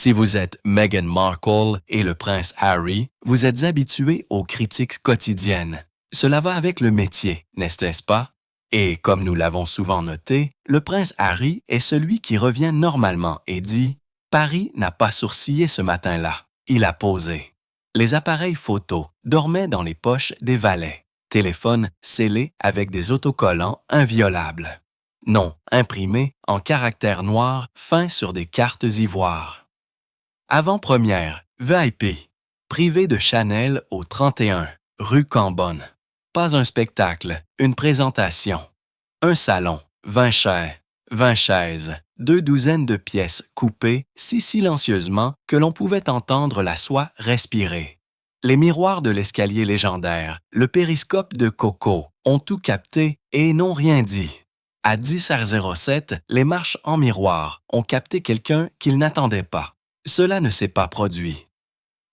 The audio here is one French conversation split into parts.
Si vous êtes Meghan Markle et le prince Harry, vous êtes habitué aux critiques quotidiennes. Cela va avec le métier, n'est-ce pas? Et comme nous l'avons souvent noté, le prince Harry est celui qui revient normalement et dit « Paris n'a pas sourcillé ce matin-là, il a posé ». Les appareils photo dormaient dans les poches des valets, téléphones scellés avec des autocollants inviolables. Noms imprimés en caractères noirs fins sur des cartes ivoires. Avant-première, VIP, privé de Chanel au 31, rue Cambonne. Pas un spectacle, une présentation. Un salon, 20 chairs, 20 chaises, 2 douzaines de pièces coupées si silencieusement que l'on pouvait entendre la soie respirer. Les miroirs de l'escalier légendaire, le périscope de Coco ont tout capté et n'ont rien dit. À 10h07, les marches en miroir ont capté quelqu'un qu'ils n'attendaient pas. Cela ne s'est pas produit.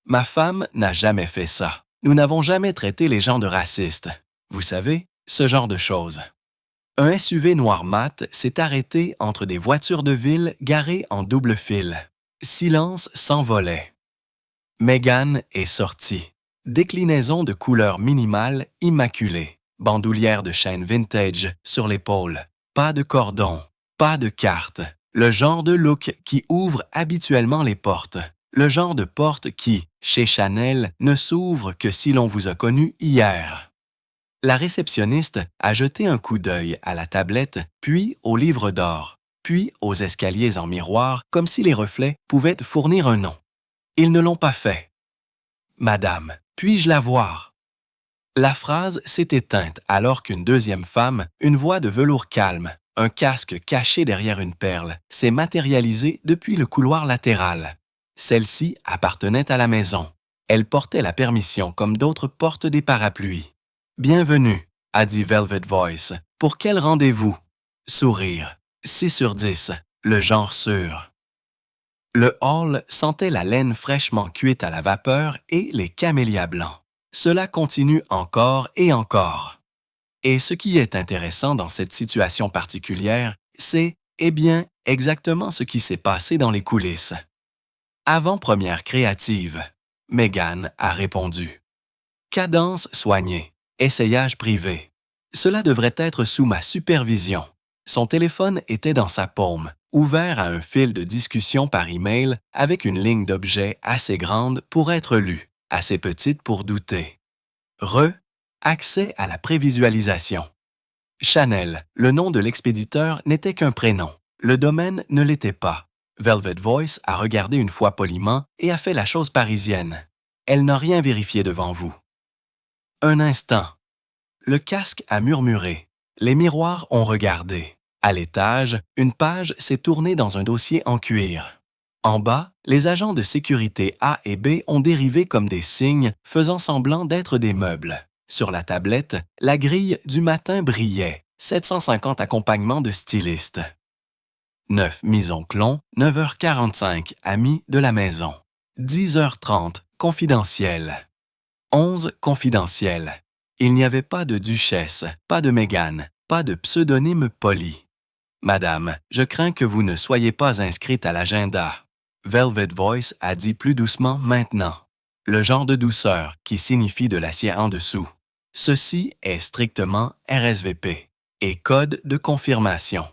Ma femme n'a jamais fait ça. Nous n'avons jamais traité les gens de racistes. Vous savez, ce genre de choses. Un SUV noir mat s'est arrêté entre des voitures de ville garées en double fil. Silence s'envolait. Meghan est sortie. Déclinaison de couleurs minimales immaculées. Bandoulière de chaîne vintage sur l'épaule. Pas de cordon, pas de carte. Le genre de look qui ouvre habituellement les portes. Le genre de porte qui, chez Chanel, ne s'ouvre que si l'on vous a connu hier. La réceptionniste a jeté un coup d'œil à la tablette, puis au livre d'or, puis aux escaliers en miroir, comme si les reflets pouvaient fournir un nom. Ils ne l'ont pas fait. « Madame, puis-je la voir? » La phrase s'est éteinte alors qu'une deuxième femme, une voix de velours calme, un casque caché derrière une perle, s'est matérialisée depuis le couloir latéral. Celle-ci appartenait à la maison. Elle portait la permission comme d'autres portent des parapluies. « Bienvenue », a dit Velvet Voice. « Pour quel rendez-vous? » Sourire. 6/10, le genre sûr. Le hall sentait la laine fraîchement cuite à la vapeur et les camélias blancs. Cela continue encore et encore. Et ce qui est intéressant dans cette situation particulière, c'est, exactement ce qui s'est passé dans les coulisses. Avant-première créative, Meghan a répondu. Cadence soignée, essayage privé. Cela devrait être sous ma supervision. Son téléphone était dans sa paume, ouvert à un fil de discussion par email avec une ligne d'objets assez grande pour être lue, assez petite pour douter. Accès à la prévisualisation. Chanel, le nom de l'expéditeur n'était qu'un prénom. Le domaine ne l'était pas. Velvet Voice a regardé une fois poliment et a fait la chose parisienne. Elle n'a rien vérifié devant vous. Un instant. Le casque a murmuré. Les miroirs ont regardé. À l'étage, une page s'est tournée dans un dossier en cuir. En bas, les agents de sécurité A et B ont dérivé comme des signes faisant semblant d'être des meubles. Sur la tablette, la grille du matin brillait. 750 accompagnements de stylistes. 9 Mise-Onclon, 9h45, amis de la maison. 10h30, confidentiel. 11 confidentiel. Il n'y avait pas de duchesse, pas de Meghan, pas de pseudonyme poli. Madame, je crains que vous ne soyez pas inscrite à l'agenda. Velvet Voice a dit plus doucement maintenant. Le genre de douceur qui signifie de l'acier en dessous. Ceci est strictement RSVP et code de confirmation.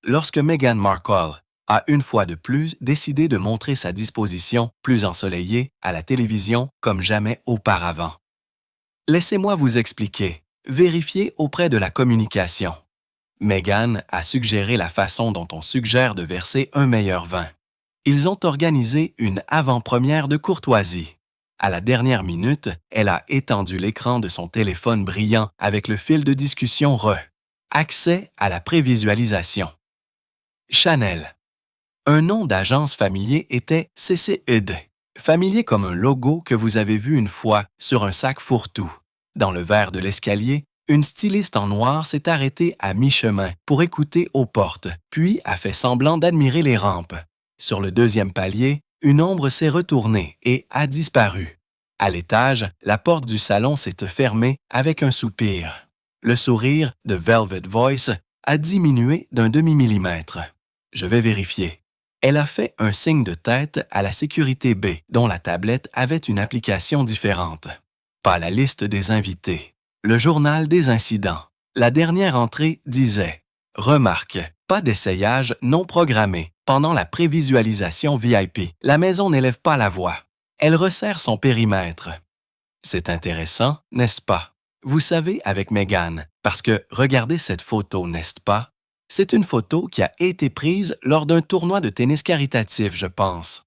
Lorsque Meghan Markle a une fois de plus décidé de montrer sa disposition plus ensoleillée à la télévision comme jamais auparavant. Laissez-moi vous expliquer. Vérifiez auprès de la communication. Meghan a suggéré la façon dont on suggère de verser un meilleur vin. Ils ont organisé une avant-première de courtoisie. À la dernière minute, elle a étendu l'écran de son téléphone brillant avec le fil de discussion Accès à la prévisualisation. Chanel. Un nom d'agence familier était CCED, familier comme un logo que vous avez vu une fois sur un sac fourre-tout. Dans le verre de l'escalier, une styliste en noir s'est arrêtée à mi-chemin pour écouter aux portes, puis a fait semblant d'admirer les rampes. Sur le deuxième palier, une ombre s'est retournée et a disparu. À l'étage, la porte du salon s'est fermée avec un soupir. Le sourire de Velvet Voice a diminué d'un demi-millimètre. Je vais vérifier. Elle a fait un signe de tête à la sécurité B, dont la tablette avait une application différente. Pas la liste des invités. Le journal des incidents. La dernière entrée disait « Remarque, pas d'essayage non programmé. Pendant la prévisualisation VIP, la maison n'élève pas la voix. Elle resserre son périmètre. » C'est intéressant, n'est-ce pas? Vous savez, avec Meghan, parce que regardez cette photo, n'est-ce pas? C'est une photo qui a été prise lors d'un tournoi de tennis caritatif, je pense.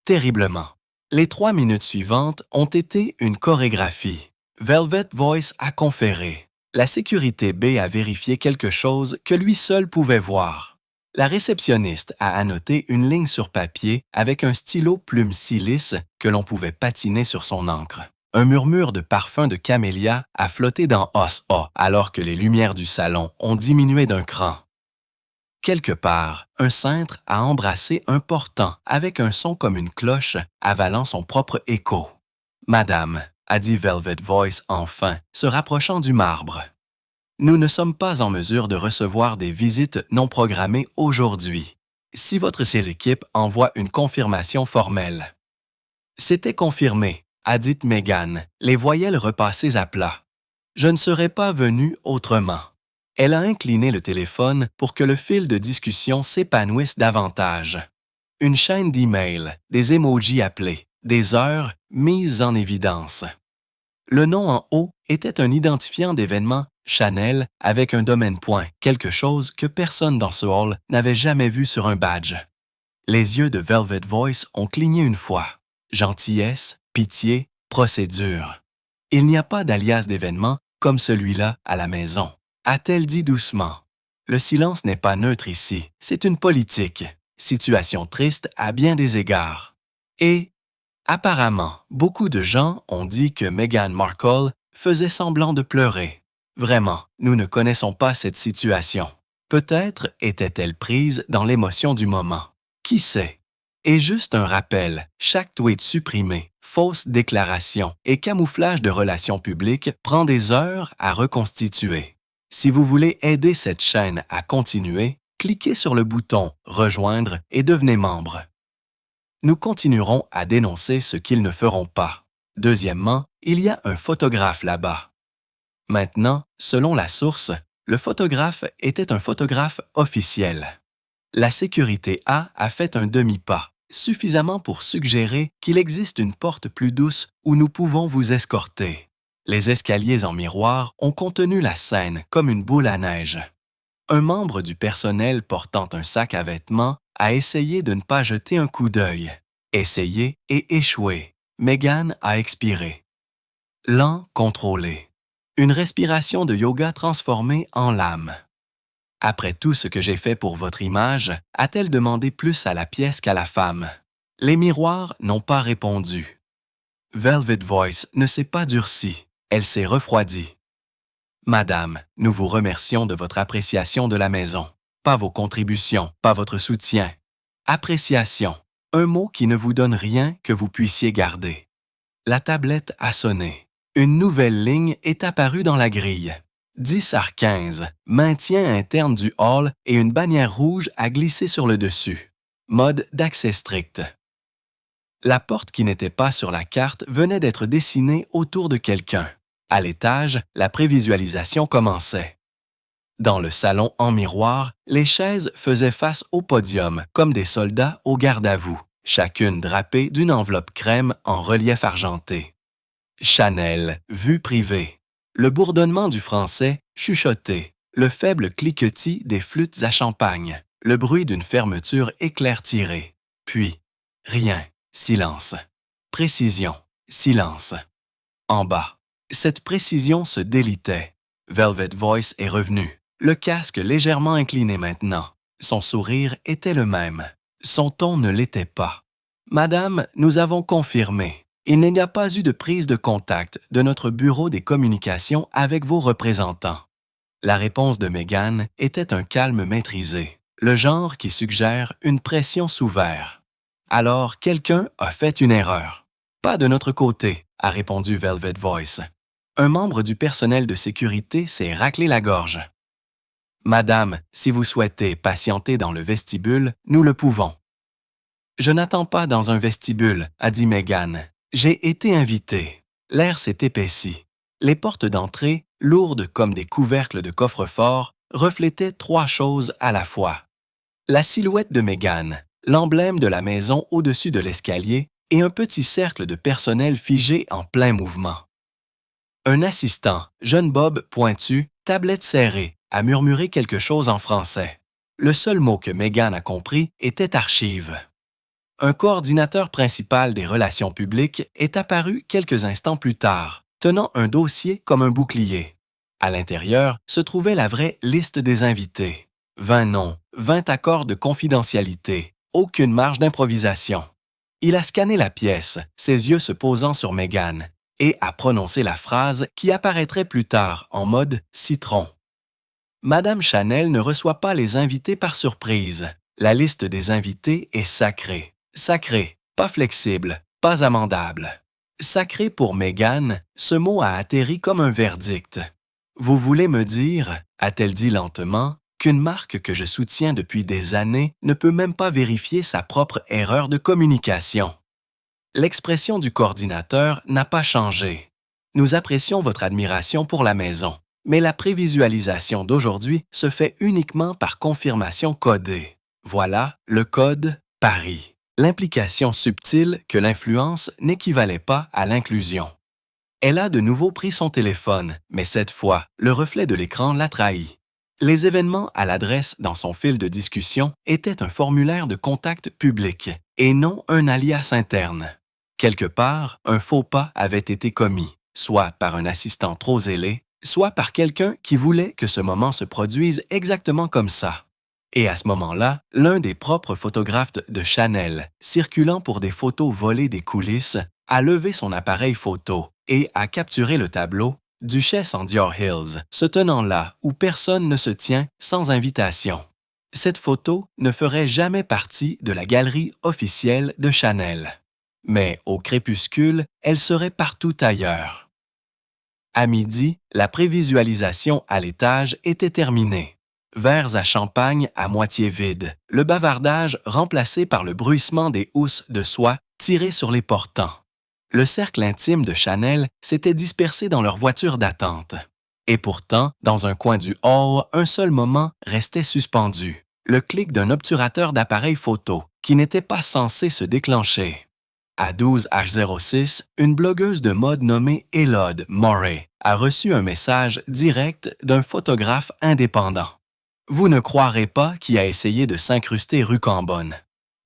Terriblement. Les 3 minutes suivantes ont été une chorégraphie. Velvet Voice a conféré. La sécurité B a vérifié quelque chose que lui seul pouvait voir. La réceptionniste a annoté une ligne sur papier avec un stylo plume si lisse que l'on pouvait patiner sur son encre. Un murmure de parfum de camélia a flotté dans Os A alors que les lumières du salon ont diminué d'un cran. Quelque part, un cintre a embrassé un portant avec un son comme une cloche avalant son propre écho. « Madame », a dit Velvet Voice enfin, se rapprochant du marbre. « Nous ne sommes pas en mesure de recevoir des visites non programmées aujourd'hui. Si votre équipe envoie une confirmation formelle. » C'était confirmé, a dit Meghan, les voyelles repassées à plat. « Je ne serais pas venue autrement. » Elle a incliné le téléphone pour que le fil de discussion s'épanouisse davantage. Une chaîne d'emails, des emojis appelés, des heures mises en évidence. Le nom en haut était un identifiant d'événement Chanel avec un domaine point, quelque chose que personne dans ce hall n'avait jamais vu sur un badge. Les yeux de Velvet Voice ont cligné une fois. Gentillesse, pitié, procédure. Il n'y a pas d'alias d'événement comme celui-là à la maison, a-t-elle dit doucement. Le silence n'est pas neutre ici, c'est une politique. Situation triste à bien des égards. Et, apparemment, beaucoup de gens ont dit que Meghan Markle faisait semblant de pleurer. Vraiment, nous ne connaissons pas cette situation. Peut-être était-elle prise dans l'émotion du moment. Qui sait? Et juste un rappel, chaque tweet supprimé, fausse déclaration et camouflage de relations publiques prend des heures à reconstituer. Si vous voulez aider cette chaîne à continuer, cliquez sur le bouton « Rejoindre » et devenez membre. Nous continuerons à dénoncer ce qu'ils ne feront pas. Deuxièmement, il y a un photographe là-bas. Maintenant, selon la source, le photographe était un photographe officiel. La sécurité A fait un demi-pas, suffisamment pour suggérer qu'il existe une porte plus douce où nous pouvons vous escorter. Les escaliers en miroir ont contenu la scène comme une boule à neige. Un membre du personnel portant un sac à vêtements a essayé de ne pas jeter un coup d'œil. Essayé et échoué. Meghan a expiré. Lent, contrôlé. Une respiration de yoga transformée en lame. Après tout ce que j'ai fait pour votre image, a-t-elle demandé plus à la pièce qu'à la femme? Les miroirs n'ont pas répondu. Velvet Voice ne s'est pas durcie, elle s'est refroidie. Madame, nous vous remercions de votre appréciation de la maison. Pas vos contributions, pas votre soutien. Appréciation, un mot qui ne vous donne rien que vous puissiez garder. La tablette a sonné. Une nouvelle ligne est apparue dans la grille. 10h15, maintien interne du hall et une bannière rouge a glissé sur le dessus. Mode d'accès strict. La porte qui n'était pas sur la carte venait d'être dessinée autour de quelqu'un. À l'étage, la prévisualisation commençait. Dans le salon en miroir, les chaises faisaient face au podium comme des soldats au garde-à-vous, chacune drapée d'une enveloppe crème en relief argenté. Chanel, vue privée. Le bourdonnement du français, chuchoté. Le faible cliquetis des flûtes à champagne. Le bruit d'une fermeture éclair tirée. Puis, rien. Silence. Précision. Silence. En bas. Cette précision se délitait. Velvet Voice est revenu. Le casque légèrement incliné maintenant. Son sourire était le même. Son ton ne l'était pas. « Madame, nous avons confirmé. Il n'y a pas eu de prise de contact de notre bureau des communications avec vos représentants. » La réponse de Meghan était un calme maîtrisé, le genre qui suggère une pression sous verre. Alors, quelqu'un a fait une erreur. « Pas de notre côté », a répondu Velvet Voice. Un membre du personnel de sécurité s'est raclé la gorge. « Madame, si vous souhaitez patienter dans le vestibule, nous le pouvons. » Je n'attends pas dans un vestibule, a dit Meghan. J'ai été invitée. L'air s'est épaissi. Les portes d'entrée, lourdes comme des couvercles de coffre-fort, reflétaient trois choses à la fois. La silhouette de Meghan, l'emblème de la maison au-dessus de l'escalier et un petit cercle de personnel figé en plein mouvement. Un assistant, jeune Bob pointu, tablette serrée, a murmuré quelque chose en français. Le seul mot que Meghan a compris était archive. Un coordinateur principal des relations publiques est apparu quelques instants plus tard, tenant un dossier comme un bouclier. À l'intérieur se trouvait la vraie liste des invités. 20 noms, 20 accords de confidentialité, aucune marge d'improvisation. Il a scanné la pièce, ses yeux se posant sur Meghan, et a prononcé la phrase qui apparaîtrait plus tard en mode citron. Madame Chanel ne reçoit pas les invités par surprise. La liste des invités est sacrée. Sacré, pas flexible, pas amendable. Sacré pour Meghan, ce mot a atterri comme un verdict. Vous voulez me dire, a-t-elle dit lentement, qu'une marque que je soutiens depuis des années ne peut même pas vérifier sa propre erreur de communication. L'expression du coordinateur n'a pas changé. Nous apprécions votre admiration pour la maison, mais la prévisualisation d'aujourd'hui se fait uniquement par confirmation codée. Voilà le code Paris. L'implication subtile que l'influence n'équivalait pas à l'inclusion. Elle a de nouveau pris son téléphone, mais cette fois, le reflet de l'écran l'a trahi. Les événements à l'adresse dans son fil de discussion étaient un formulaire de contact public et non un alias interne. Quelque part, un faux pas avait été commis, soit par un assistant trop zélé, soit par quelqu'un qui voulait que ce moment se produise exactement comme ça. Et à ce moment-là, l'un des propres photographes de Chanel, circulant pour des photos volées des coulisses, a levé son appareil photo et a capturé le tableau « Duchesse en Dior Hills » se tenant là où personne ne se tient sans invitation. Cette photo ne ferait jamais partie de la galerie officielle de Chanel. Mais au crépuscule, elle serait partout ailleurs. À midi, la prévisualisation à l'étage était terminée. Verres à champagne à moitié vides, le bavardage remplacé par le bruissement des housses de soie tirées sur les portants. Le cercle intime de Chanel s'était dispersé dans leur voiture d'attente. Et pourtant, dans un coin du hall, un seul moment restait suspendu, le clic d'un obturateur d'appareil photo qui n'était pas censé se déclencher. À 12h06, une blogueuse de mode nommée Elode Moray a reçu un message direct d'un photographe indépendant. Vous ne croirez pas qui a essayé de s'incruster rue Cambonne.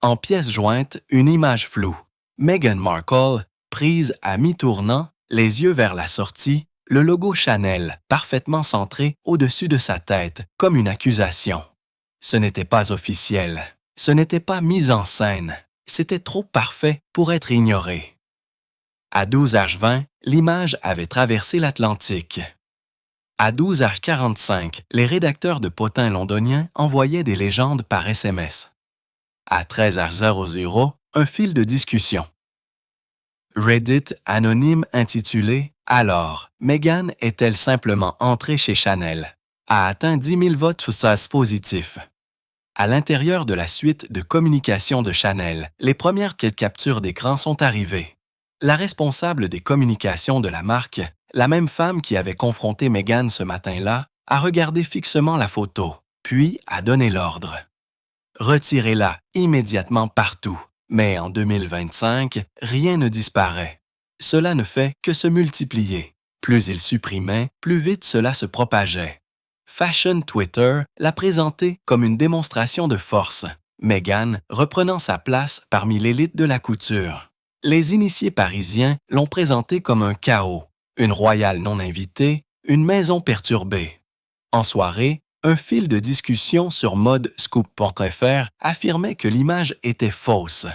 En pièce jointe, une image floue. Meghan Markle, prise à mi-tournant, les yeux vers la sortie, le logo Chanel parfaitement centré au-dessus de sa tête, comme une accusation. Ce n'était pas officiel. Ce n'était pas mis en scène. C'était trop parfait pour être ignoré. À 12h20, l'image avait traversé l'Atlantique. À 12h45, les rédacteurs de potins londoniens envoyaient des légendes par SMS. À 13h00, un fil de discussion. Reddit anonyme intitulé « Alors, Meghan est-elle simplement entrée chez Chanel ?» a atteint 10 000 votes positifs. À l'intérieur de la suite de communication de Chanel, les premières captures d'écran sont arrivées. La responsable des communications de la marque, la même femme qui avait confronté Meghan ce matin-là, a regardé fixement la photo, puis a donné l'ordre. Retirez-la immédiatement partout. Mais en 2025, rien ne disparaît. Cela ne fait que se multiplier. Plus il supprimait, plus vite cela se propageait. Fashion Twitter l'a présenté comme une démonstration de force, Meghan reprenant sa place parmi l'élite de la couture. Les initiés parisiens l'ont présenté comme un chaos, une royale non invitée, une maison perturbée. En soirée, un fil de discussion sur mode Scoop Portrait affirmait que l'image était fausse.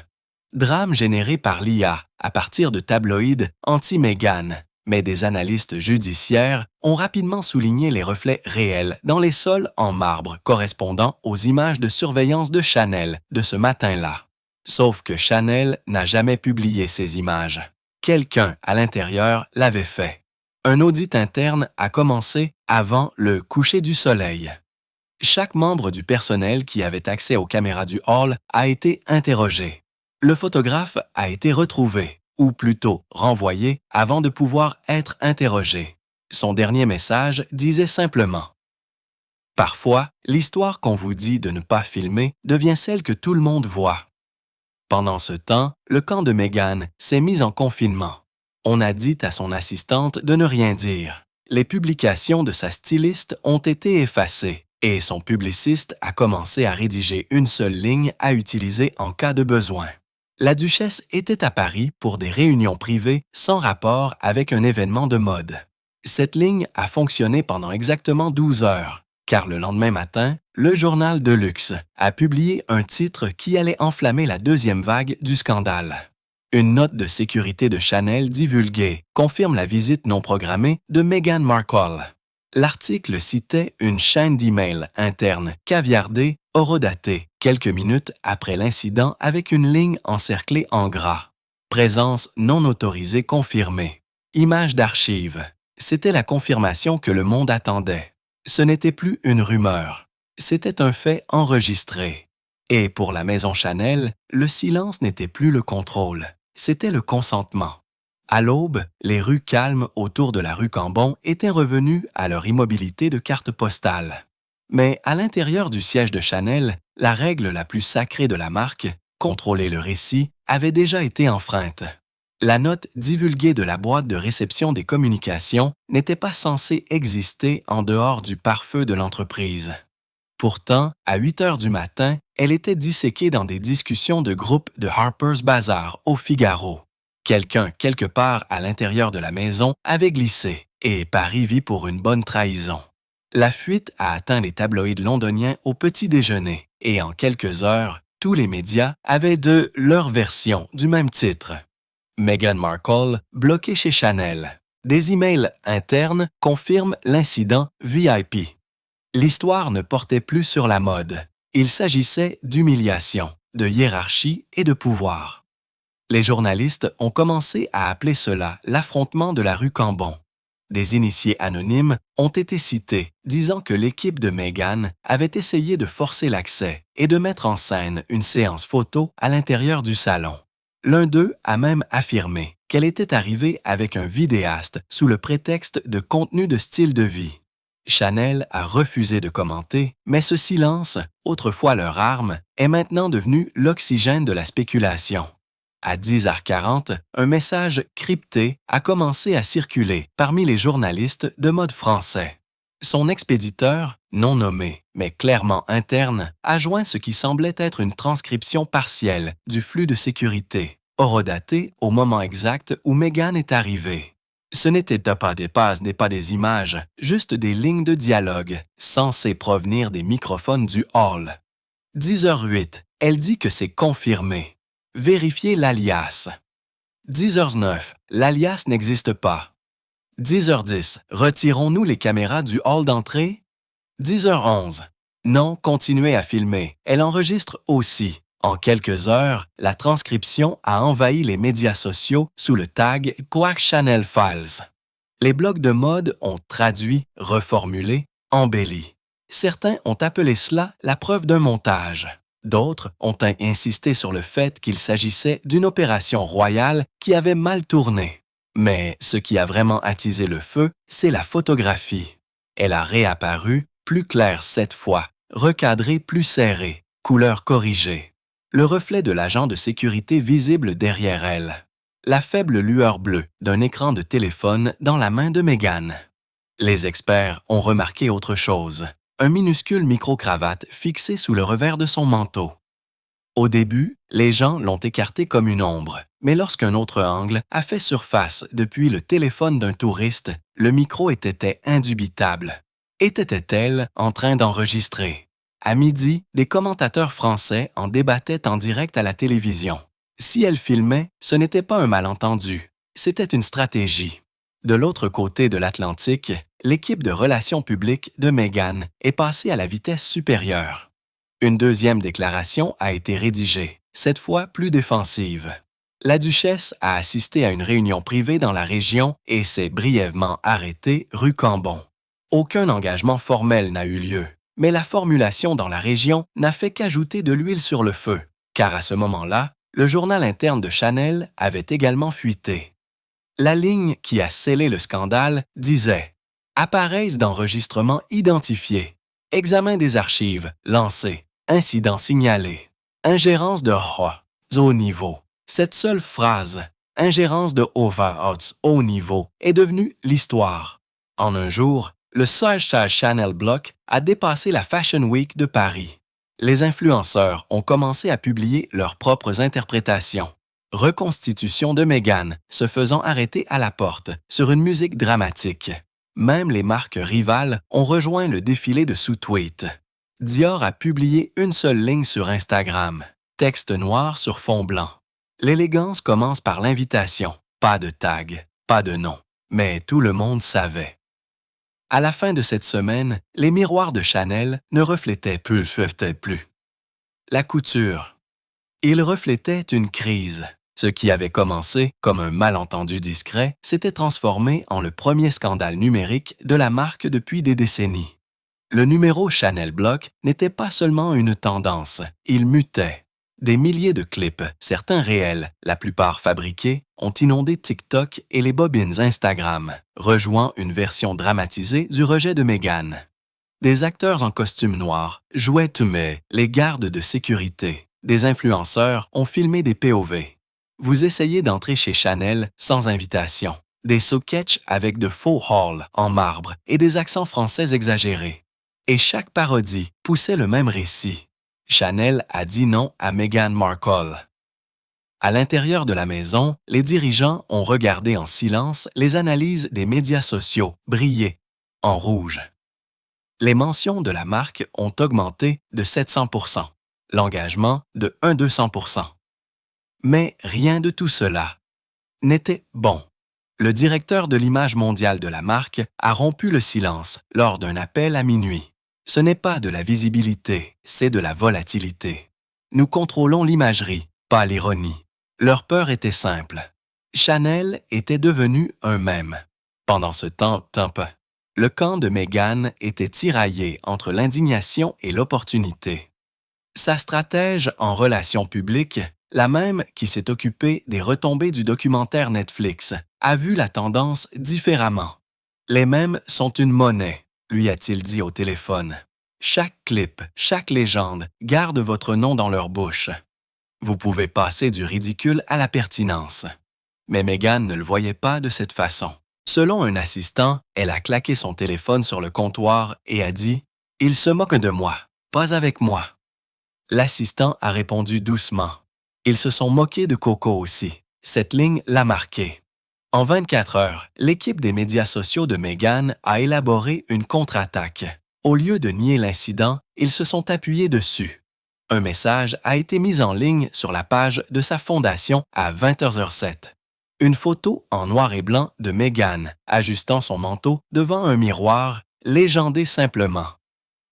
Drame généré par l'IA à partir de tabloïds anti-Meghan, mais des analystes judiciaires ont rapidement souligné les reflets réels dans les sols en marbre correspondant aux images de surveillance de Chanel de ce matin-là. Sauf que Chanel n'a jamais publié ces images. Quelqu'un à l'intérieur l'avait fait. Un audit interne a commencé avant le coucher du soleil. Chaque membre du personnel qui avait accès aux caméras du hall a été interrogé. Le photographe a été retrouvé, ou plutôt renvoyé, avant de pouvoir être interrogé. Son dernier message disait simplement « Parfois, l'histoire qu'on vous dit de ne pas filmer devient celle que tout le monde voit. » Pendant ce temps, le camp de Meghan s'est mis en confinement. On a dit à son assistante de ne rien dire. Les publications de sa styliste ont été effacées et son publiciste a commencé à rédiger une seule ligne à utiliser en cas de besoin. La duchesse était à Paris pour des réunions privées sans rapport avec un événement de mode. Cette ligne a fonctionné pendant exactement 12 heures, car le lendemain matin, le journal de luxe a publié un titre qui allait enflammer la deuxième vague du scandale. Une note de sécurité de Chanel divulguée confirme la visite non programmée de Meghan Markle. L'article citait une chaîne d'emails interne caviardée, horodatée, quelques minutes après l'incident avec une ligne encerclée en gras. Présence non autorisée confirmée. Image d'archives. C'était la confirmation que le monde attendait. Ce n'était plus une rumeur. C'était un fait enregistré. Et pour la maison Chanel, le silence n'était plus le contrôle. C'était le consentement. À l'aube, les rues calmes autour de la rue Cambon étaient revenues à leur immobilité de carte postale. Mais à l'intérieur du siège de Chanel, la règle la plus sacrée de la marque, contrôler le récit, avait déjà été enfreinte. La note divulguée de la boîte de réception des communications n'était pas censée exister en dehors du pare-feu de l'entreprise. Pourtant, à 8 heures du matin, elle était disséquée dans des discussions de groupe de Harper's Bazaar au Figaro. Quelqu'un, quelque part à l'intérieur de la maison, avait glissé, et Paris vit pour une bonne trahison. La fuite a atteint les tabloïds londoniens au petit déjeuner, et en quelques heures, tous les médias avaient de leur version du même titre. Meghan Markle bloquée chez Chanel. Des emails internes confirment l'incident VIP. L'histoire ne portait plus sur la mode. Il s'agissait d'humiliation, de hiérarchie et de pouvoir. Les journalistes ont commencé à appeler cela l'affrontement de la rue Cambon. Des initiés anonymes ont été cités, disant que l'équipe de Meghan avait essayé de forcer l'accès et de mettre en scène une séance photo à l'intérieur du salon. L'un d'eux a même affirmé qu'elle était arrivée avec un vidéaste sous le prétexte de contenu de style de vie. Chanel a refusé de commenter, mais ce silence, autrefois leur arme, est maintenant devenu l'oxygène de la spéculation. À 10h40, un message crypté a commencé à circuler parmi les journalistes de mode français. Son expéditeur, non nommé, mais clairement interne, a joint ce qui semblait être une transcription partielle du flux de sécurité, horodaté au moment exact où Meghan est arrivée. Ce n'était pas des images, juste des lignes de dialogue, censées provenir des microphones du hall. 10h08, elle dit que c'est confirmé. Vérifiez l'alias. 10h09, l'alias n'existe pas. 10h10, retirons-nous les caméras du hall d'entrée? 10h11, non, continuez à filmer, elle enregistre aussi. En quelques heures, la transcription a envahi les médias sociaux sous le tag Quack Chanel Files. Les blogs de mode ont traduit, reformulé, embelli. Certains ont appelé cela la preuve d'un montage. D'autres ont insisté sur le fait qu'il s'agissait d'une opération royale qui avait mal tourné. Mais ce qui a vraiment attisé le feu, c'est la photographie. Elle a réapparu, plus claire cette fois, recadrée plus serrée, couleur corrigée. Le reflet de l'agent de sécurité visible derrière elle. La faible lueur bleue d'un écran de téléphone dans la main de Meghan. Les experts ont remarqué autre chose. Un minuscule micro-cravate fixé sous le revers de son manteau. Au début, les gens l'ont écarté comme une ombre, mais lorsqu'un autre angle a fait surface depuis le téléphone d'un touriste, le micro était indubitable. Était-elle en train d'enregistrer? À midi, des commentateurs français en débattaient en direct à la télévision. Si elle filmait, ce n'était pas un malentendu, c'était une stratégie. De l'autre côté de l'Atlantique, l'équipe de relations publiques de Meghan est passée à la vitesse supérieure. Une deuxième déclaration a été rédigée, cette fois plus défensive. La duchesse a assisté à une réunion privée dans la région et s'est brièvement arrêtée rue Cambon. Aucun engagement formel n'a eu lieu, mais la formulation dans la région n'a fait qu'ajouter de l'huile sur le feu, car à ce moment-là, le journal interne de Chanel avait également fuité. La ligne qui a scellé le scandale disait « Appareils d'enregistrement identifiés, examen des archives lancé, incident signalé, ingérence de haut niveau ». Cette seule phrase, ingérence de haut niveau, est devenue l'histoire. En un jour, le Sages Chanel Block a dépassé la Fashion Week de Paris. Les influenceurs ont commencé à publier leurs propres interprétations. Reconstitution de Meghan se faisant arrêter à la porte sur une musique dramatique. Même les marques rivales ont rejoint le défilé de sous-tweets. Dior a publié une seule ligne sur Instagram, texte noir sur fond blanc. L'élégance commence par l'invitation, pas de tag, pas de nom, mais tout le monde savait. À la fin de cette semaine, les miroirs de Chanel ne reflétaient plus. La couture. Ils reflétaient une crise. Ce qui avait commencé comme un malentendu discret s'était transformé en le premier scandale numérique de la marque depuis des décennies. Le numéro Chanel Block n'était pas seulement une tendance, il mutait. Des milliers de clips, certains réels, la plupart fabriqués, ont inondé TikTok et les bobines Instagram, rejoint une version dramatisée du rejet de Meghan. Des acteurs en costume noir jouaient les gardes de sécurité. Des influenceurs ont filmé des POV. Vous essayez d'entrer chez Chanel sans invitation. Des sketchs avec de faux halls en marbre et des accents français exagérés. Et chaque parodie poussait le même récit. Chanel a dit non à Meghan Markle. À l'intérieur de la maison, les dirigeants ont regardé en silence les analyses des médias sociaux briller en rouge. Les mentions de la marque ont augmenté de 700%, l'engagement de 200%. Mais rien de tout cela n'était bon. Le directeur de l'image mondiale de la marque a rompu le silence lors d'un appel à minuit. Ce n'est pas de la visibilité, c'est de la volatilité. Nous contrôlons l'imagerie, pas l'ironie. Leur peur était simple. Chanel était devenu un mème. Pendant ce temps, le camp de Meghan était tiraillé entre l'indignation et l'opportunité. Sa stratège en relations publiques, la même qui s'est occupée des retombées du documentaire Netflix, a vu la tendance différemment. Les mèmes sont une monnaie, lui a-t-il dit au téléphone. Chaque clip, chaque légende garde votre nom dans leur bouche. Vous pouvez passer du ridicule à la pertinence. Mais Meghan ne le voyait pas de cette façon. Selon un assistant, elle a claqué son téléphone sur le comptoir et a dit « Il se moque de moi, pas avec moi ». L'assistant a répondu doucement. Ils se sont moqués de Coco aussi. Cette ligne l'a marqué. En 24 heures, l'équipe des médias sociaux de Meghan a élaboré une contre-attaque. Au lieu de nier l'incident, ils se sont appuyés dessus. Un message a été mis en ligne sur la page de sa fondation à 20h07. Une photo en noir et blanc de Meghan ajustant son manteau devant un miroir, légendé simplement.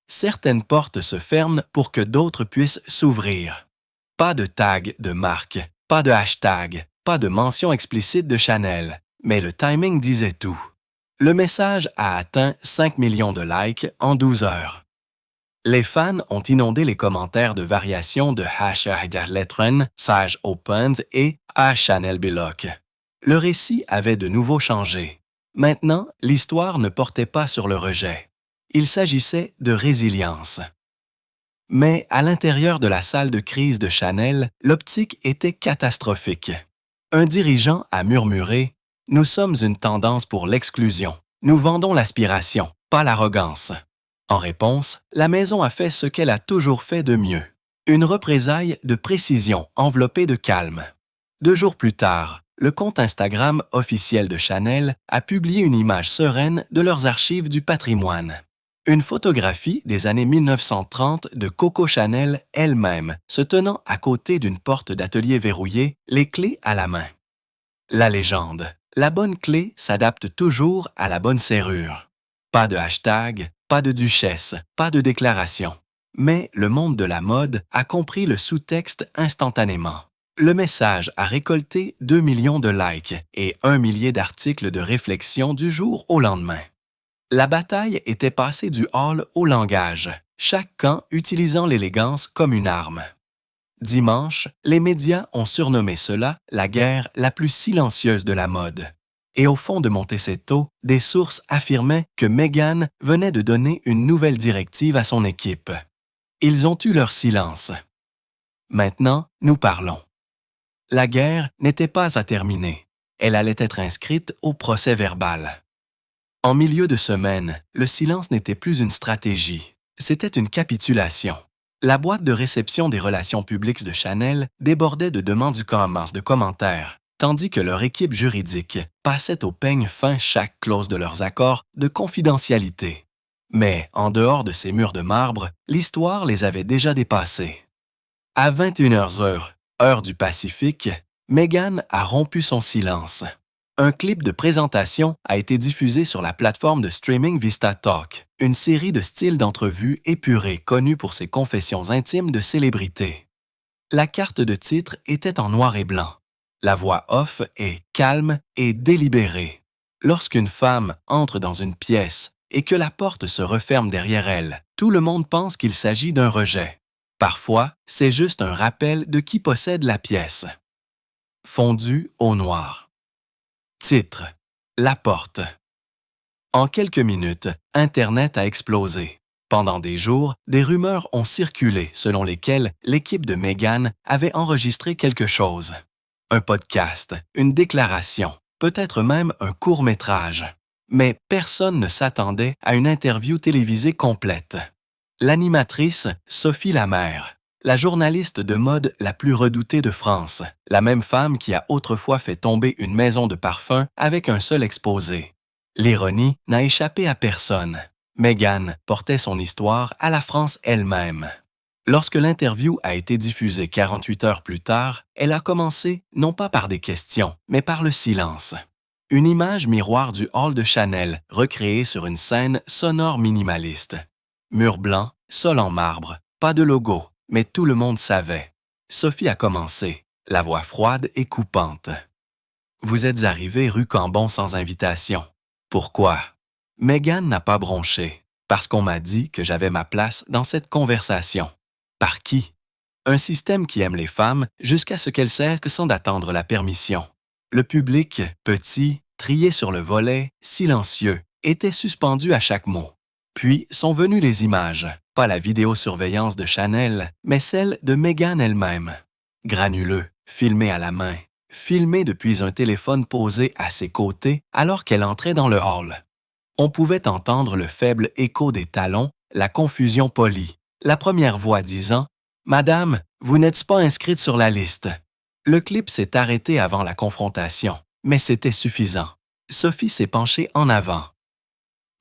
Certaines portes se ferment pour que d'autres puissent s'ouvrir. Pas de tag de marque, pas de hashtag, pas de mention explicite de Chanel, mais le timing disait tout. Le message a atteint 5 millions de likes en 12 heures. Les fans ont inondé les commentaires de variations de #Letren, #SageOpened et #ChanelBlock. Le récit avait de nouveau changé. Maintenant, l'histoire ne portait pas sur le rejet. Il s'agissait de résilience. Mais à l'intérieur de la salle de crise de Chanel, l'optique était catastrophique. Un dirigeant a murmuré « Nous sommes une tendance pour l'exclusion. Nous vendons l'aspiration, pas l'arrogance. » En réponse, la maison a fait ce qu'elle a toujours fait de mieux. Une représaille de précision enveloppée de calme. 2 jours plus tard, le compte Instagram officiel de Chanel a publié une image sereine de leurs archives du patrimoine. Une photographie des années 1930 de Coco Chanel elle-même, se tenant à côté d'une porte d'atelier verrouillée, les clés à la main. La légende. La bonne clé s'adapte toujours à la bonne serrure. Pas de hashtag, pas de duchesse, pas de déclaration. Mais le monde de la mode a compris le sous-texte instantanément. Le message a récolté 2 millions de likes et 1 millier d'articles de réflexion du jour au lendemain. La bataille était passée du hall au langage, chaque camp utilisant l'élégance comme une arme. Dimanche, les médias ont surnommé cela la guerre la plus silencieuse de la mode. Et au fond de Montecito, des sources affirmaient que Meghan venait de donner une nouvelle directive à son équipe. Ils ont eu leur silence. Maintenant, nous parlons. La guerre n'était pas à terminer. Elle allait être inscrite au procès-verbal. En milieu de semaine, le silence n'était plus une stratégie. C'était une capitulation. La boîte de réception des relations publiques de Chanel débordait de demandes du commerce de commentaires, tandis que leur équipe juridique passait au peigne fin chaque clause de leurs accords de confidentialité. Mais, en dehors de ces murs de marbre, l'histoire les avait déjà dépassés. À 21h, heure du Pacifique, Meghan a rompu son silence. Un clip de présentation a été diffusé sur la plateforme de streaming Vista Talk, une série de styles d'entrevues épurés connue pour ses confessions intimes de célébrités. La carte de titre était en noir et blanc. La voix off est calme et délibérée. Lorsqu'une femme entre dans une pièce et que la porte se referme derrière elle, tout le monde pense qu'il s'agit d'un rejet. Parfois, c'est juste un rappel de qui possède la pièce. Fondu au noir. Titre: La porte. En quelques minutes, Internet a explosé. Pendant des jours, des rumeurs ont circulé selon lesquelles l'équipe de Meghan avait enregistré quelque chose. Un podcast, une déclaration, peut-être même un court-métrage. Mais personne ne s'attendait à une interview télévisée complète. L'animatrice Sophie Lamère, la journaliste de mode la plus redoutée de France, la même femme qui a autrefois fait tomber une maison de parfum avec un seul exposé. L'ironie n'a échappé à personne. Meghan portait son histoire à la France elle-même. Lorsque l'interview a été diffusée 48 heures plus tard, elle a commencé non pas par des questions, mais par le silence. Une image miroir du hall de Chanel, recréée sur une scène sonore minimaliste. Mur blanc, sol en marbre, pas de logo, mais tout le monde savait. Sophie a commencé, la voix froide et coupante. Vous êtes arrivé rue Cambon sans invitation. Pourquoi? Meghan n'a pas bronché, parce qu'on m'a dit que j'avais ma place dans cette conversation. Par qui? Un système qui aime les femmes jusqu'à ce qu'elles cessent d'attendre la permission. Le public, petit, trié sur le volet, silencieux, était suspendu à chaque mot. Puis sont venues les images, pas la vidéosurveillance de Chanel, mais celle de Meghan elle-même. Granuleux, filmé à la main, filmé depuis un téléphone posé à ses côtés alors qu'elle entrait dans le hall. On pouvait entendre le faible écho des talons, la confusion polie, la première voix disant « Madame, vous n'êtes pas inscrite sur la liste ». Le clip s'est arrêté avant la confrontation, mais c'était suffisant. Sophie s'est penchée en avant.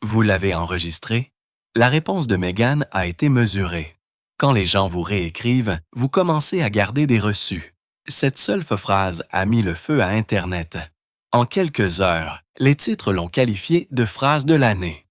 Vous l'avez enregistré? La réponse de Meghan a été mesurée. Quand les gens vous réécrivent, vous commencez à garder des reçus. Cette seule phrase a mis le feu à Internet. En quelques heures, les titres l'ont qualifiée de phrase de l'année.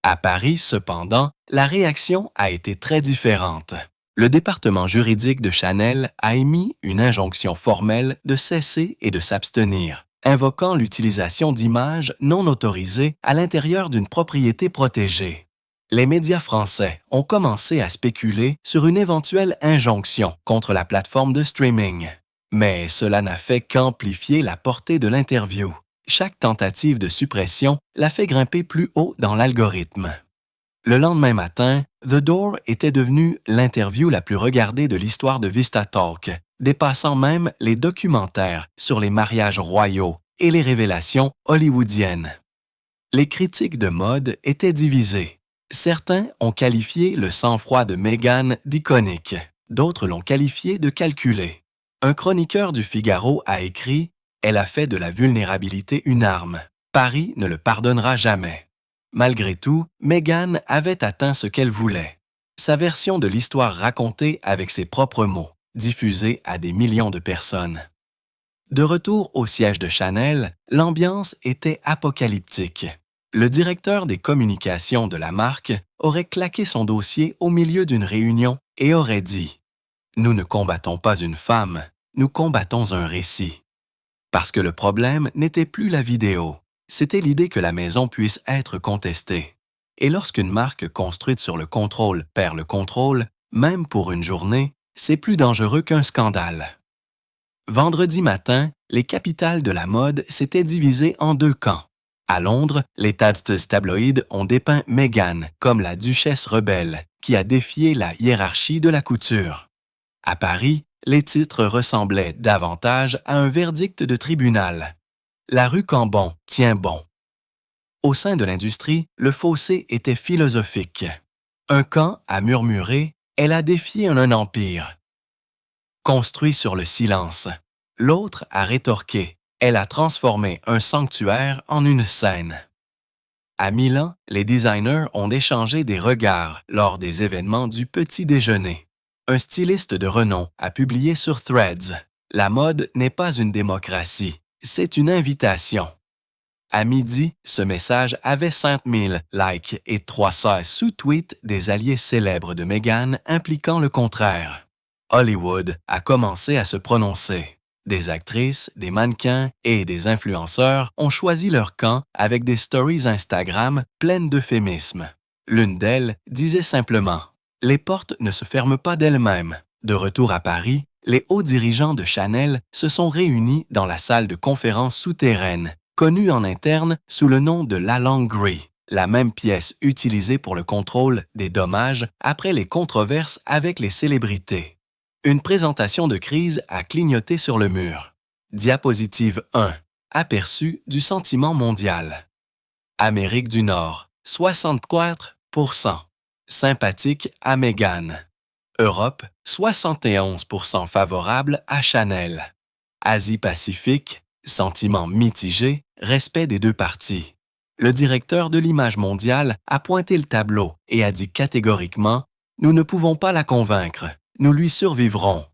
À Paris, cependant, la réaction a été très différente. Le département juridique de Chanel a émis une injonction formelle de cesser et de s'abstenir, invoquant l'utilisation d'images non autorisées à l'intérieur d'une propriété protégée. Les médias français ont commencé à spéculer sur une éventuelle injonction contre la plateforme de streaming. Mais cela n'a fait qu'amplifier la portée de l'interview. Chaque tentative de suppression l'a fait grimper plus haut dans l'algorithme. Le lendemain matin, The Door était devenu l'interview la plus regardée de l'histoire de Vista Talk, dépassant même les documentaires sur les mariages royaux et les révélations hollywoodiennes. Les critiques de mode étaient divisées. Certains ont qualifié le sang-froid de Meghan d'iconique, d'autres l'ont qualifié de calculé. Un chroniqueur du Figaro a écrit « Elle a fait de la vulnérabilité une arme. Paris ne le pardonnera jamais ». Malgré tout, Meghan avait atteint ce qu'elle voulait. Sa version de l'histoire racontée avec ses propres mots, diffusée à des millions de personnes. De retour au siège de Chanel, l'ambiance était apocalyptique. Le directeur des communications de la marque aurait claqué son dossier au milieu d'une réunion et aurait dit « Nous ne combattons pas une femme, nous combattons un récit. » Parce que le problème n'était plus la vidéo. C'était l'idée que la maison puisse être contestée. Et lorsqu'une marque construite sur le contrôle perd le contrôle, même pour une journée, c'est plus dangereux qu'un scandale. Vendredi matin, les capitales de la mode s'étaient divisées en deux camps. À Londres, les tabloïds ont dépeint Meghan comme la duchesse rebelle qui a défié la hiérarchie de la couture. À Paris, les titres ressemblaient davantage à un verdict de tribunal. La rue Cambon tient bon. Au sein de l'industrie, le fossé était philosophique. Un camp a murmuré « Elle a défié un empire ». Construit sur le silence. L'autre a rétorqué « Elle a transformé un sanctuaire en une scène ». À Milan, les designers ont échangé des regards lors des événements du petit déjeuner. Un styliste de renom a publié sur Threads « La mode n'est pas une démocratie, c'est une invitation ». À midi, ce message avait 5000 likes et 300 sous-tweets des alliés célèbres de Meghan impliquant le contraire. Hollywood a commencé à se prononcer. Des actrices, des mannequins et des influenceurs ont choisi leur camp avec des stories Instagram pleines d'euphémismes. L'une d'elles disait simplement « Les portes ne se ferment pas d'elles-mêmes ». De retour à Paris, les hauts dirigeants de Chanel se sont réunis dans la salle de conférence souterraine, connue en interne sous le nom de l'Alhambra, la même pièce utilisée pour le contrôle des dommages après les controverses avec les célébrités. Une présentation de crise a clignoté sur le mur. Diapositive 1. Aperçu du sentiment mondial. Amérique du Nord, 64%. Sympathique à Meghan. Europe, 71% favorable à Chanel. Asie-Pacifique, sentiment mitigé, respect des deux parties. Le directeur de l'image mondiale a pointé le tableau et a dit catégoriquement « Nous ne pouvons pas la convaincre, nous lui survivrons ».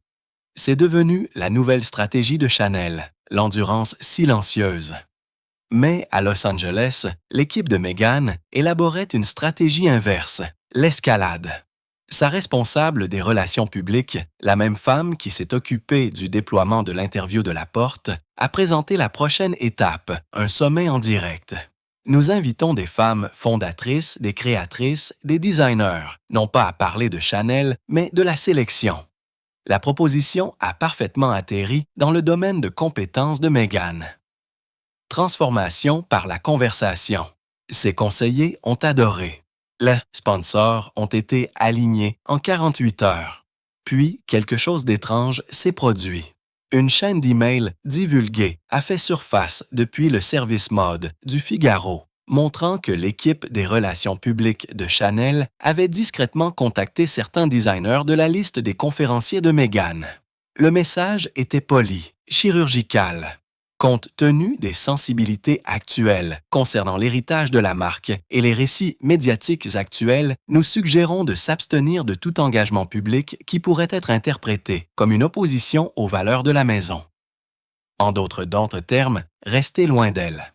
C'est devenu la nouvelle stratégie de Chanel, l'endurance silencieuse. Mais à Los Angeles, l'équipe de Meghan élaborait une stratégie inverse, l'escalade. Sa responsable des relations publiques, la même femme qui s'est occupée du déploiement de l'interview de Laporte, a présenté la prochaine étape, un sommet en direct. Nous invitons des femmes fondatrices, des créatrices, des designers, non pas à parler de Chanel, mais de la sélection. La proposition a parfaitement atterri dans le domaine de compétences de Meghan. Transformation par la conversation. Ses conseillers ont adoré. Les sponsors ont été alignés en 48 heures. Puis, quelque chose d'étrange s'est produit. Une chaîne d'emails divulguée a fait surface depuis le service mode du Figaro, montrant que l'équipe des relations publiques de Chanel avait discrètement contacté certains designers de la liste des conférenciers de Meghan. Le message était poli, chirurgical. Compte tenu des sensibilités actuelles concernant l'héritage de la marque et les récits médiatiques actuels, nous suggérons de s'abstenir de tout engagement public qui pourrait être interprété comme une opposition aux valeurs de la maison. En d'autres termes, restez loin d'elle.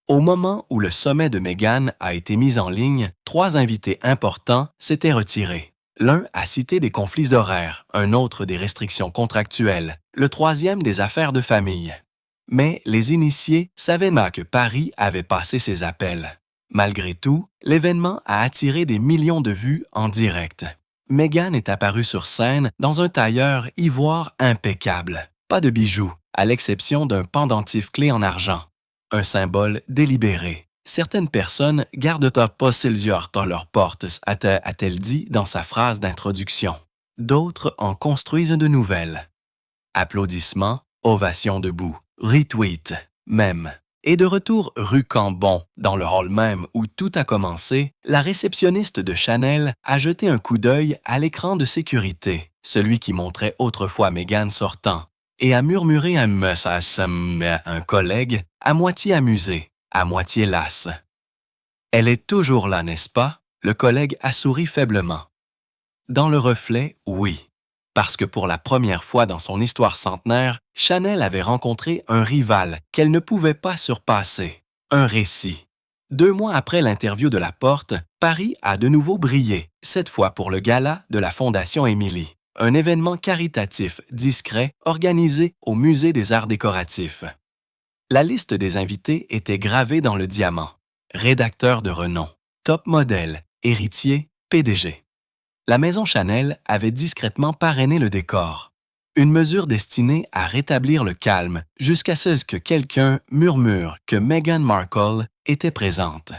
Au moment où le sommet de Meghan a été mis en ligne, 3 invités importants s'étaient retirés. L'un a cité des conflits d'horaires, un autre des restrictions contractuelles, le troisième des affaires de famille. Mais les initiés savaient que Paris avait passé ses appels. Malgré tout, l'événement a attiré des millions de vues en direct. Meghan est apparue sur scène dans un tailleur ivoire impeccable. Pas de bijoux, à l'exception d'un pendentif clé en argent. Un symbole délibéré. Certaines personnes gardent pas Sylvia dans leurs portes, a-t-elle dit dans sa phrase d'introduction. D'autres en construisent de nouvelles. Applaudissements, ovations debout. Retweet, même. Et de retour rue Cambon, dans le hall même où tout a commencé, la réceptionniste de Chanel a jeté un coup d'œil à l'écran de sécurité, celui qui montrait autrefois Meghan sortant, et a murmuré un message à un collègue, à moitié amusé, à moitié lasse. « Elle est toujours là, n'est-ce pas ?» Le collègue a souri faiblement. Dans le reflet, oui. Parce que pour la première fois dans son histoire centenaire, Chanel avait rencontré un rival qu'elle ne pouvait pas surpasser, un récit. 2 mois après l'interview de Laporte, Paris a de nouveau brillé, cette fois pour le gala de la Fondation Émilie, un événement caritatif discret organisé au Musée des Arts décoratifs. La liste des invités était gravée dans le diamant. Rédacteur de renom, top modèle, héritier, PDG. La maison Chanel avait discrètement parrainé le décor. Une mesure destinée à rétablir le calme jusqu'à ce que quelqu'un murmure que Meghan Markle était présente.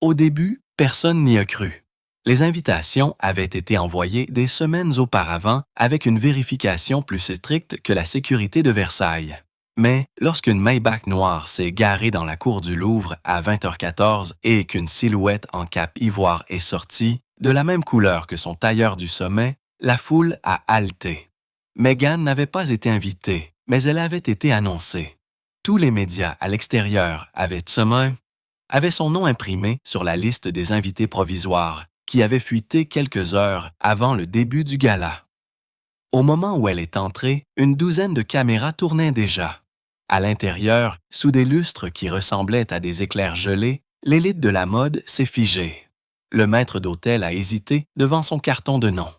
Au début, personne n'y a cru. Les invitations avaient été envoyées des semaines auparavant avec une vérification plus stricte que la sécurité de Versailles. Mais lorsqu'une Maybach noire s'est garée dans la cour du Louvre à 20h14 et qu'une silhouette en cape ivoire est sortie, de la même couleur que son tailleur du sommet, la foule a haleté. Meghan n'avait pas été invitée, mais elle avait été annoncée. Tous les médias à l'extérieur avaient son nom imprimé sur la liste des invités provisoires, qui avait fuité quelques heures avant le début du gala. Au moment où elle est entrée, une douzaine de caméras tournaient déjà. À l'intérieur, sous des lustres qui ressemblaient à des éclairs gelés, l'élite de la mode s'est figée. Le maître d'hôtel a hésité devant son carton de nom.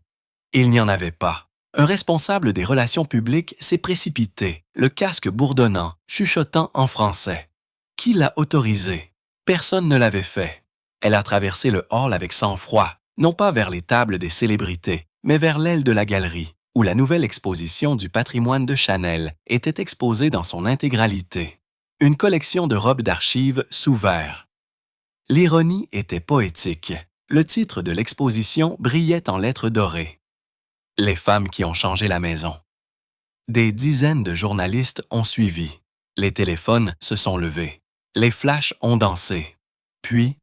Il n'y en avait pas. Un responsable des relations publiques s'est précipité, le casque bourdonnant, chuchotant en français. Qui l'a autorisé? Personne ne l'avait fait. Elle a traversé le hall avec sang-froid, non pas vers les tables des célébrités, mais vers l'aile de la galerie, où la nouvelle exposition du patrimoine de Chanel était exposée dans son intégralité. Une collection de robes d'archives sous verre. L'ironie était poétique. Le titre de l'exposition brillait en lettres dorées. Les femmes qui ont changé la maison. Des dizaines de journalistes ont suivi. Les téléphones se sont levés. Les flashs ont dansé. Puis,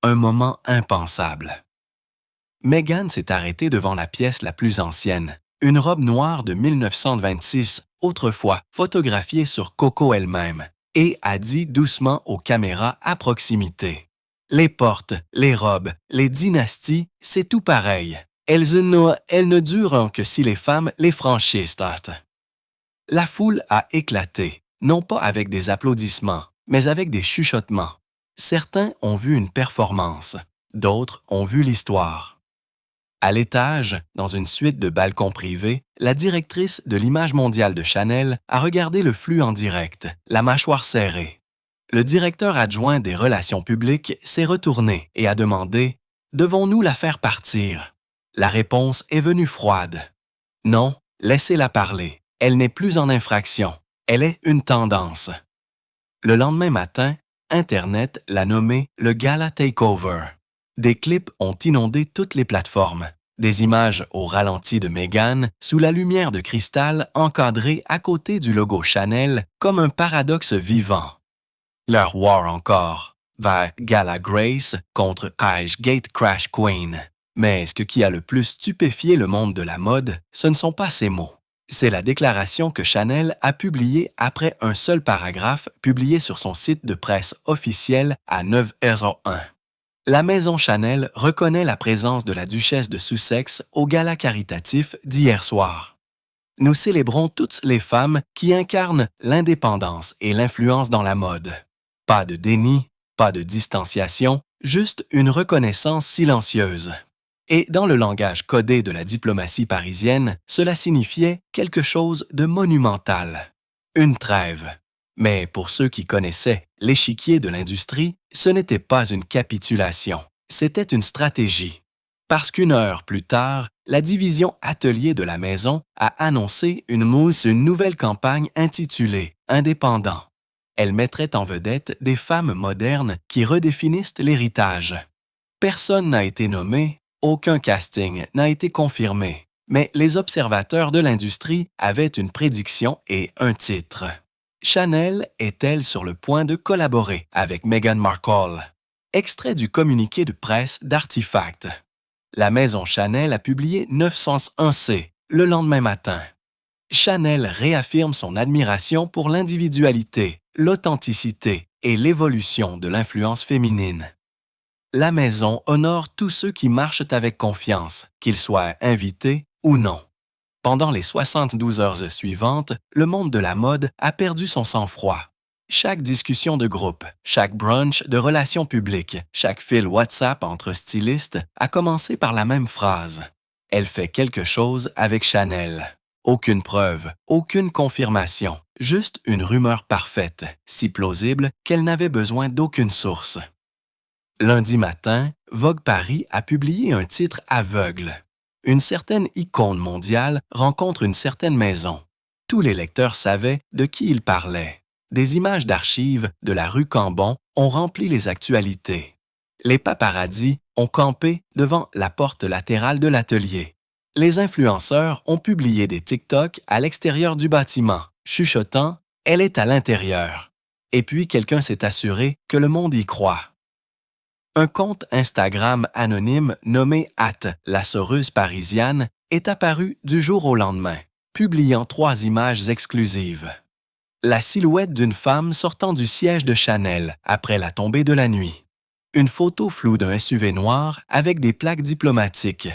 un moment impensable. Meghan s'est arrêtée devant la pièce la plus ancienne, une robe noire de 1926, autrefois photographiée sur Coco elle-même, et a dit doucement aux caméras à proximité. Les portes, les robes, les dynasties, c'est tout pareil. Elles ne durent que si les femmes les franchissent. La foule a éclaté, non pas avec des applaudissements, mais avec des chuchotements. Certains ont vu une performance, d'autres ont vu l'histoire. À l'étage, dans une suite de balcons privés, la directrice de l'image mondiale de Chanel a regardé le flux en direct, la mâchoire serrée. Le directeur adjoint des relations publiques s'est retourné et a demandé « Devons-nous la faire partir ?» La réponse est venue froide. « Non, laissez-la parler. Elle n'est plus en infraction. Elle est une tendance. » Le lendemain matin, Internet l'a nommé le Gala Takeover. Des clips ont inondé toutes les plateformes. Des images au ralenti de Meghan sous la lumière de cristal encadrée à côté du logo Chanel comme un paradoxe vivant. Leur war encore, vers Gala Grace contre Gate Crash Queen. Mais ce qui a le plus stupéfié le monde de la mode, ce ne sont pas ces mots. C'est la déclaration que Chanel a publiée après un seul paragraphe publié sur son site de presse officiel à 9h01. La maison Chanel reconnaît la présence de la duchesse de Sussex au gala caritatif d'hier soir. Nous célébrons toutes les femmes qui incarnent l'indépendance et l'influence dans la mode. Pas de déni, pas de distanciation, juste une reconnaissance silencieuse. Et dans le langage codé de la diplomatie parisienne, cela signifiait quelque chose de monumental. Une trêve. Mais pour ceux qui connaissaient l'échiquier de l'industrie, ce n'était pas une capitulation, c'était une stratégie. Parce qu'une heure plus tard, la division atelier de la maison a annoncé une nouvelle campagne intitulée « Indépendant ». Elle mettrait en vedette des femmes modernes qui redéfinissent l'héritage. Personne n'a été nommé, aucun casting n'a été confirmé, mais les observateurs de l'industrie avaient une prédiction et un titre. Chanel est-elle sur le point de collaborer avec Meghan Markle? Extrait du communiqué de presse d'Artifact. La maison Chanel a publié 901C le lendemain matin. Chanel réaffirme son admiration pour l'individualité, l'authenticité et l'évolution de l'influence féminine. La maison honore tous ceux qui marchent avec confiance, qu'ils soient invités ou non. Pendant les 72 heures suivantes, le monde de la mode a perdu son sang-froid. Chaque discussion de groupe, chaque brunch de relations publiques, chaque fil WhatsApp entre stylistes a commencé par la même phrase. Elle fait quelque chose avec Chanel. Aucune preuve, aucune confirmation, juste une rumeur parfaite, si plausible qu'elle n'avait besoin d'aucune source. Lundi matin, Vogue Paris a publié un titre aveugle. une certaine icône mondiale rencontre une certaine maison. Tous les lecteurs savaient de qui il parlait. Des images d'archives de la rue Cambon ont rempli les actualités. Les paparazzis ont campé devant la porte latérale de l'atelier. Les influenceurs ont publié des TikTok à l'extérieur du bâtiment, chuchotant « Elle est à l'intérieur ». Et puis quelqu'un s'est assuré que le monde y croit. Un compte Instagram anonyme nommé @la Soreuse Parisienne est apparu du jour au lendemain, publiant 3 images exclusives. La silhouette d'une femme sortant du siège de Chanel après la tombée de la nuit. Une photo floue d'un SUV noir avec des plaques diplomatiques.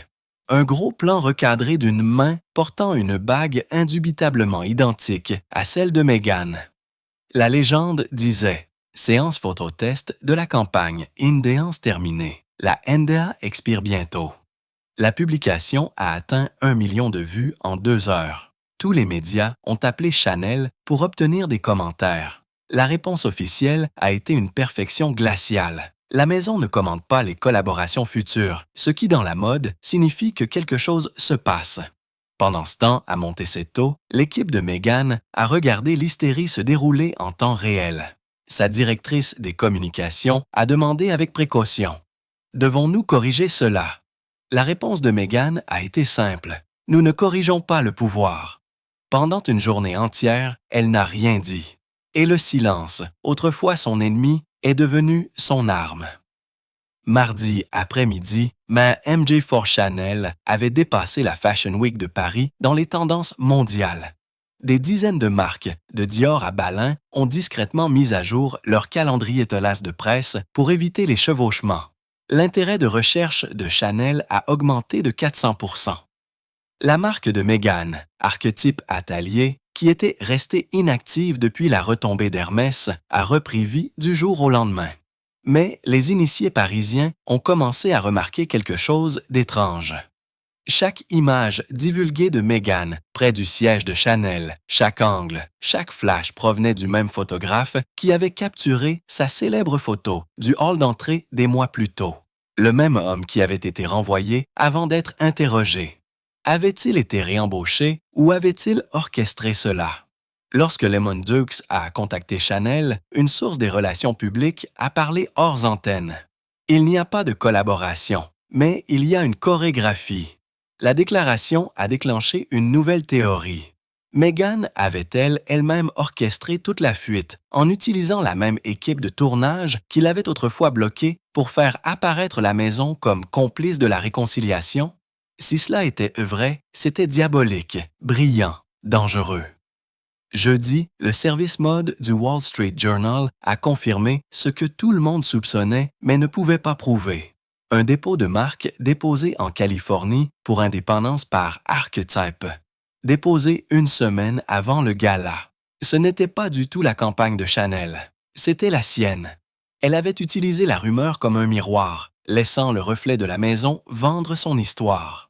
Un gros plan recadré d'une main portant une bague indubitablement identique à celle de Meghan. La légende disait « Séance phototest de la campagne Indéance terminée. La NDA expire bientôt ». La publication a atteint 1 million de vues en 2 heures. Tous les médias ont appelé Chanel pour obtenir des commentaires. La réponse officielle a été une perfection glaciale. La maison ne commande pas les collaborations futures, ce qui dans la mode signifie que quelque chose se passe. Pendant ce temps, à Montecito, l'équipe de Meghan a regardé l'hystérie se dérouler en temps réel. Sa directrice des communications a demandé avec précaution « Devons-nous corriger cela ?» La réponse de Meghan a été simple « Nous ne corrigeons pas le pouvoir ». Pendant une journée entière, elle n'a rien dit. Et le silence, autrefois son ennemi, est devenu son arme. Mardi après-midi, ma MJ4 Chanel avait dépassé la Fashion Week de Paris dans les tendances mondiales. Des dizaines de marques, de Dior à Balin, ont discrètement mis à jour leur calendrier tenace de presse pour éviter les chevauchements. L'intérêt de recherche de Chanel a augmenté de 400%. La marque de Meghan, archétype atelier, qui était restée inactive depuis la retombée d'Hermès, a repris vie du jour au lendemain. Mais les initiés parisiens ont commencé à remarquer quelque chose d'étrange. Chaque image divulguée de Meghan près du siège de Chanel, chaque angle, chaque flash provenait du même photographe qui avait capturé sa célèbre photo du hall d'entrée des mois plus tôt. Le même homme qui avait été renvoyé avant d'être interrogé. Avait-il été réembauché ou avait-il orchestré cela? Lorsque Lemon Dukes a contacté Chanel, une source des relations publiques a parlé hors antenne. Il n'y a pas de collaboration, mais il y a une chorégraphie. La déclaration a déclenché une nouvelle théorie. Meghan avait-elle elle-même orchestré toute la fuite en utilisant la même équipe de tournage qui l'avait autrefois bloquée pour faire apparaître la maison comme complice de la réconciliation? Si cela était vrai, c'était diabolique, brillant, dangereux. Jeudi, le service mode du Wall Street Journal a confirmé ce que tout le monde soupçonnait mais ne pouvait pas prouver. Un dépôt de marque déposé en Californie pour indépendance par Archetype. Déposé 1 semaine avant le gala. Ce n'était pas du tout la campagne de Chanel, c'était la sienne. Elle avait utilisé la rumeur comme un miroir, laissant le reflet de la maison vendre son histoire.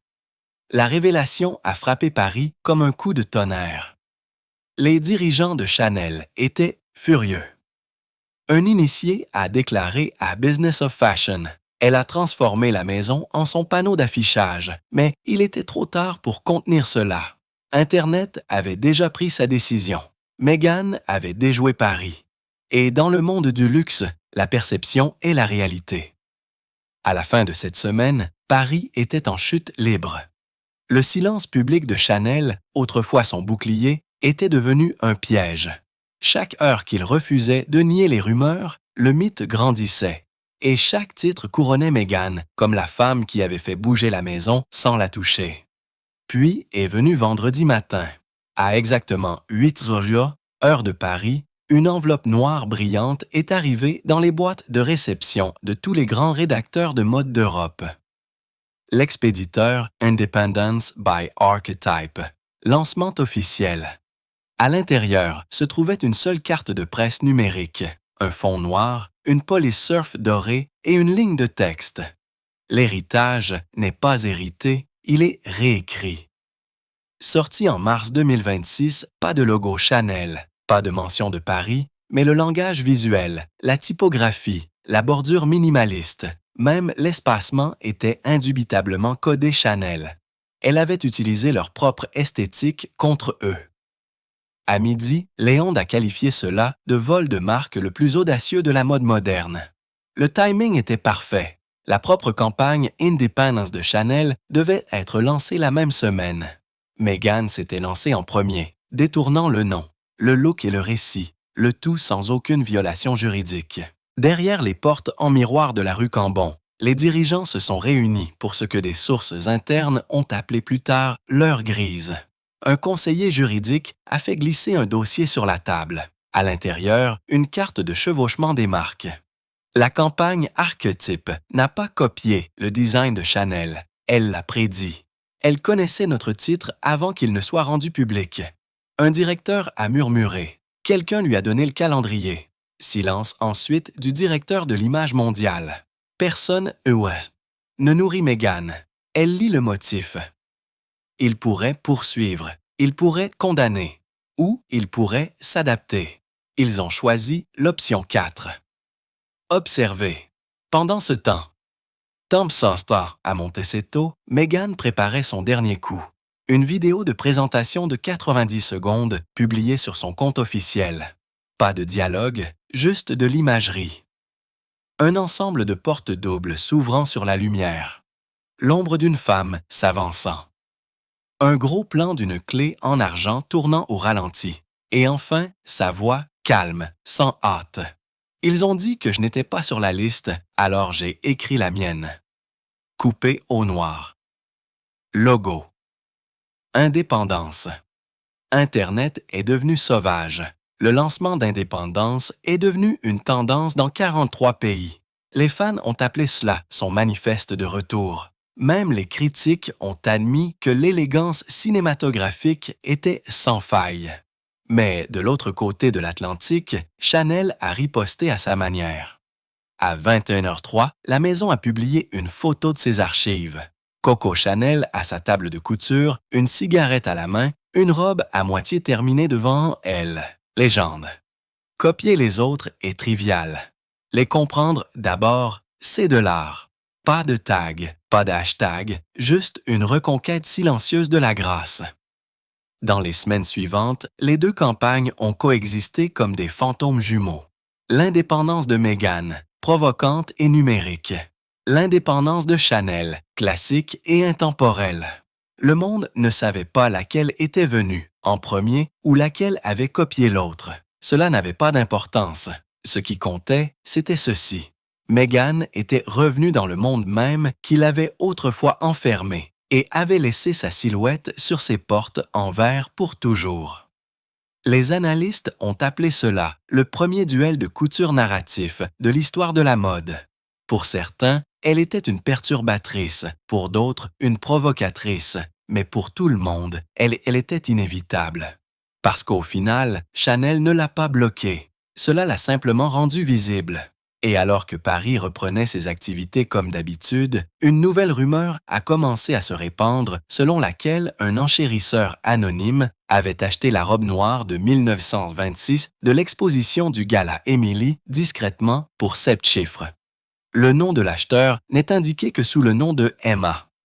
La révélation a frappé Paris comme un coup de tonnerre. Les dirigeants de Chanel étaient furieux. Un initié a déclaré à Business of Fashion « Elle a transformé la maison en son panneau d'affichage, mais il était trop tard pour contenir cela. Internet avait déjà pris sa décision. Meghan avait déjoué Paris. Et dans le monde du luxe, la perception est la réalité. » À la fin de cette semaine, Paris était en chute libre. Le silence public de Chanel, autrefois son bouclier, était devenu un piège. Chaque heure qu'il refusait de nier les rumeurs, le mythe grandissait. Et chaque titre couronnait Meghan comme la femme qui avait fait bouger la maison sans la toucher. Puis est venu vendredi matin. À exactement 8h, heure de Paris, une enveloppe noire brillante est arrivée dans les boîtes de réception de tous les grands rédacteurs de mode d'Europe. L'expéditeur Independence by Archetype. Lancement officiel. À l'intérieur se trouvait une seule carte de presse numérique, un fond noir, une police surf dorée et une ligne de texte. L'héritage n'est pas hérité, il est réécrit. Sorti en mars 2026, pas de logo Chanel, pas de mention de Paris, mais le langage visuel, la typographie, la bordure minimaliste, même l'espacement était indubitablement codé Chanel. Elle avait utilisé leur propre esthétique contre eux. À midi, Léonde a qualifié cela de vol de marque le plus audacieux de la mode moderne. Le timing était parfait. La propre campagne Independence de Chanel devait être lancée la même semaine. Meghan s'était lancée en premier, détournant le nom, le look et le récit, le tout sans aucune violation juridique. Derrière les portes en miroir de la rue Cambon, les dirigeants se sont réunis pour ce que des sources internes ont appelé plus tard l'heure grise. Un conseiller juridique a fait glisser un dossier sur la table. À l'intérieur, une carte de chevauchement des marques. La campagne Archetype n'a pas copié le design de Chanel, elle l'a prédit. Elle connaissait notre titre avant qu'il ne soit rendu public. Un directeur a murmuré. Quelqu'un lui a donné le calendrier. Silence ensuite du directeur de l'image mondiale. Personne ne nourrit Meghan. Elle lit le motif. Il pourrait poursuivre, il pourrait condamner, ou il pourrait s'adapter. Ils ont choisi l'option 4. Observez. Pendant ce temps, Thompson Star à Montecito, Meghan préparait son dernier coup. Une vidéo de présentation de 90 secondes publiée sur son compte officiel. Pas de dialogue, juste de l'imagerie. Un ensemble de portes doubles s'ouvrant sur la lumière. L'ombre d'une femme s'avançant. Un gros plan d'une clé en argent tournant au ralenti. Et enfin, sa voix calme, sans hâte. Ils ont dit que je n'étais pas sur la liste, alors j'ai écrit la mienne. Coupé au noir. Logo. Indépendance. Internet est devenu sauvage. Le lancement d'Indépendance est devenu une tendance dans 43 pays. Les fans ont appelé cela son manifeste de retour. Même les critiques ont admis que l'élégance cinématographique était sans faille. Mais de l'autre côté de l'Atlantique, Chanel a riposté à sa manière. À 21h03, la maison a publié une photo de ses archives. Coco Chanel à sa table de couture, une cigarette à la main, une robe à moitié terminée devant elle. Légende. Copier les autres est trivial. Les comprendre, d'abord, c'est de l'art. Pas de tag, pas d'hashtag, juste une reconquête silencieuse de la grâce. Dans les semaines suivantes, les deux campagnes ont coexisté comme des fantômes jumeaux. L'indépendance de Meghan, provocante et numérique. L'indépendance de Chanel, classique et intemporelle. Le monde ne savait pas laquelle était venue, en premier, ou laquelle avait copié l'autre. Cela n'avait pas d'importance. Ce qui comptait, c'était ceci. Meghan était revenue dans le monde même qui l'avait autrefois enfermée et avait laissé sa silhouette sur ses portes en verre pour toujours. Les analystes ont appelé cela le premier duel de couture narratif de l'histoire de la mode. Pour certains, elle était une perturbatrice, pour d'autres, une provocatrice, mais pour tout le monde, elle était inévitable. Parce qu'au final, Chanel ne l'a pas bloquée. Cela l'a simplement rendue visible. Et alors que Paris reprenait ses activités comme d'habitude, une nouvelle rumeur a commencé à se répandre selon laquelle un enchérisseur anonyme avait acheté la robe noire de 1926 de l'exposition du gala Emily discrètement pour 7 chiffres. Le nom de l'acheteur n'est indiqué que sous le nom de Emma.